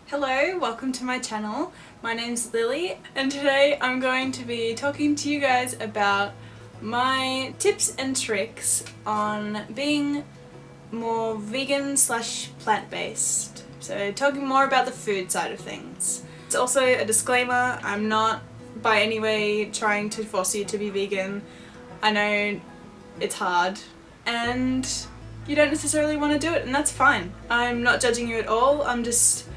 Hello, welcome to my channel. My name's Lily and today I'm going to be talking to you guys about my tips and tricks on being more vegan / plant-based. So talking more about the food side of things. It's also a disclaimer, I'm not by any way trying to force you to be vegan. I know it's hard and you don't necessarily want to do it, and that's fine. I'm not judging you at all, I'm just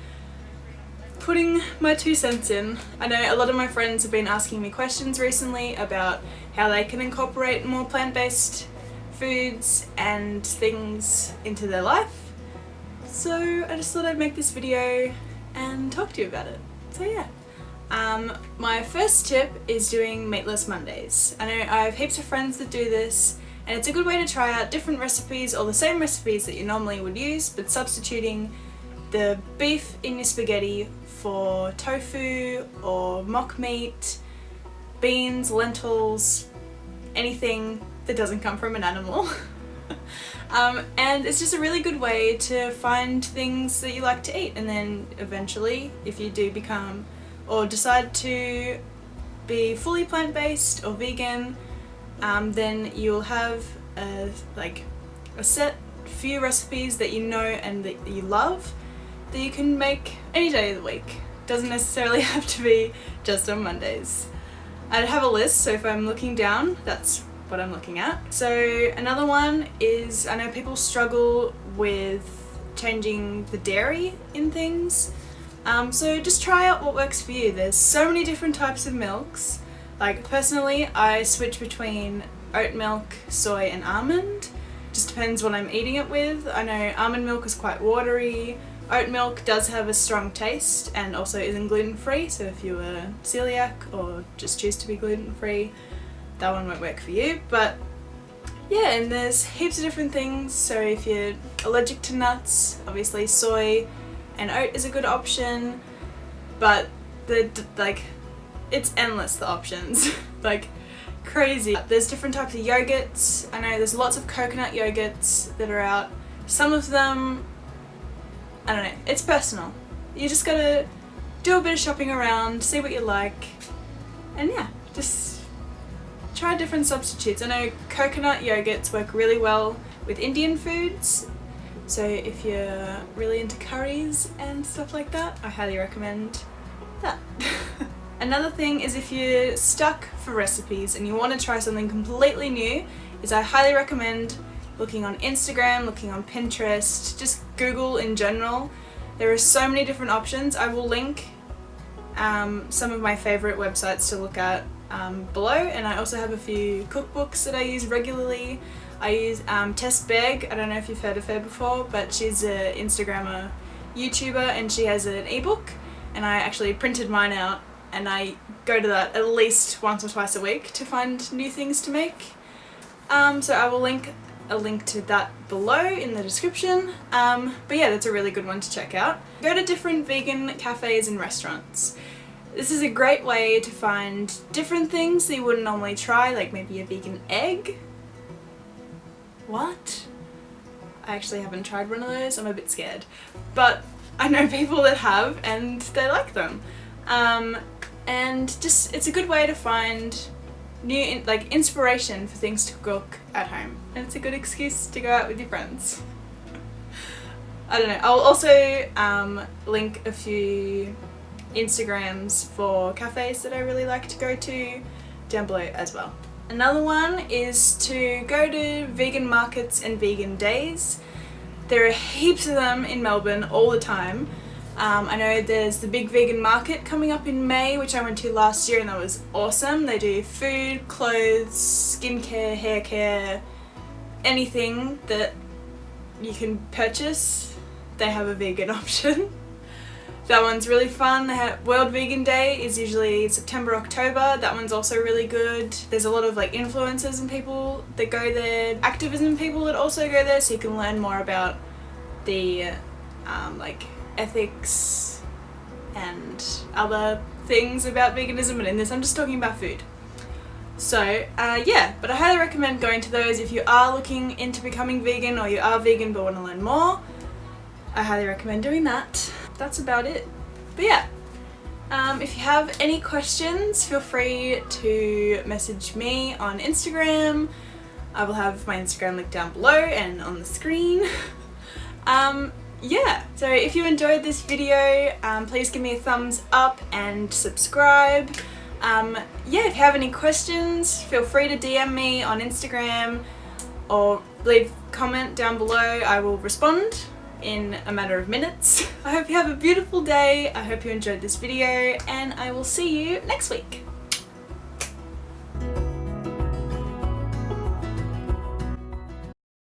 putting my 2 cents in. I know a lot of my friends have been asking me questions recently about how they can incorporate more plant-based foods and things into their life. So I just thought I'd make this video and talk to you about it. So yeah. My first tip is doing meatless Mondays. I know I have heaps of friends that do this, and it's a good way to try out different recipes or the same recipes that you normally would use, but substituting the beef in your spaghetti for tofu or mock meat, beans, lentils, anything that doesn't come from an animal. And it's just a really good way to find things that you like to eat, and then eventually, if you do become or decide to be fully plant-based or vegan, then you'll have a set few recipes that you know and that you love that you can make any day of the week. Doesn't necessarily have to be just on Mondays. I'd have a list, so if I'm looking down, that's what I'm looking at. So another one is, I know people struggle with changing the dairy in things. So just try out what works for you. There's so many different types of milks. Like personally, I switch between oat milk, soy and almond. Just depends what I'm eating it with. I know almond milk is quite watery. Oat milk does have a strong taste and also isn't gluten-free, so if you are celiac or just choose to be gluten-free, that one won't work for you. But yeah, and there's heaps of different things, so if you're allergic to nuts, obviously soy and oat is a good option, but it's endless, the options. Like crazy. There's different types of yogurts. I know there's lots of coconut yogurts that are out. Some of them, I don't know, it's personal. You just gotta do a bit of shopping around, see what you like, and yeah, just try different substitutes. I know coconut yogurts work really well with Indian foods, so if you're really into curries and stuff like that, I highly recommend that. Another thing is, if you're stuck for recipes and you want to try something completely new, is I highly recommend looking on Instagram, looking on Pinterest, just Google in general. There are so many different options. I will link some of my favourite websites to look at below, and I also have a few cookbooks that I use regularly. I use Tess Begg. I don't know if you've heard of her before, but she's an Instagrammer, YouTuber, and she has an ebook, and I actually printed mine out, and I go to that at least once or twice a week to find new things to make. So I will link a link to that below in the description. But yeah, that's a really good one to check out. Go to different vegan cafes and restaurants. This is a great way to find different things that you wouldn't normally try, like maybe a vegan egg. What? I actually haven't tried one of those, I'm a bit scared. But I know people that have and they like them. And just, it's a good way to find new inspiration for things to cook at home, and it's a good excuse to go out with your friends. I don't know, I'll also link a few Instagrams for cafes that I really like to go to down below as well. Another one is to go to vegan markets and vegan days. There are heaps of them in Melbourne all the time. I know there's the big vegan market coming up in May, which I went to last year, and that was awesome. They do food, clothes, skincare, hair care, anything that you can purchase, they have a vegan option. That one's really fun. They have World Vegan Day is usually September, October. That one's also really good. There's a lot of influencers and people that go there, activism people that also go there, so you can learn more about the ethics and other things about veganism, and in this I'm just talking about food. So yeah, but I highly recommend going to those if you are looking into becoming vegan, or you are vegan but want to learn more. I highly recommend doing that. That's about it. But yeah, if you have any questions, feel free to message me on Instagram. I will have my Instagram link down below and on the screen. Yeah, so if you enjoyed this video, please give me a thumbs up and subscribe. Yeah, if you have any questions, feel free to DM me on Instagram or leave a comment down below. I will respond in a matter of minutes. I hope you have a beautiful day. I hope you enjoyed this video, and I will see you next week.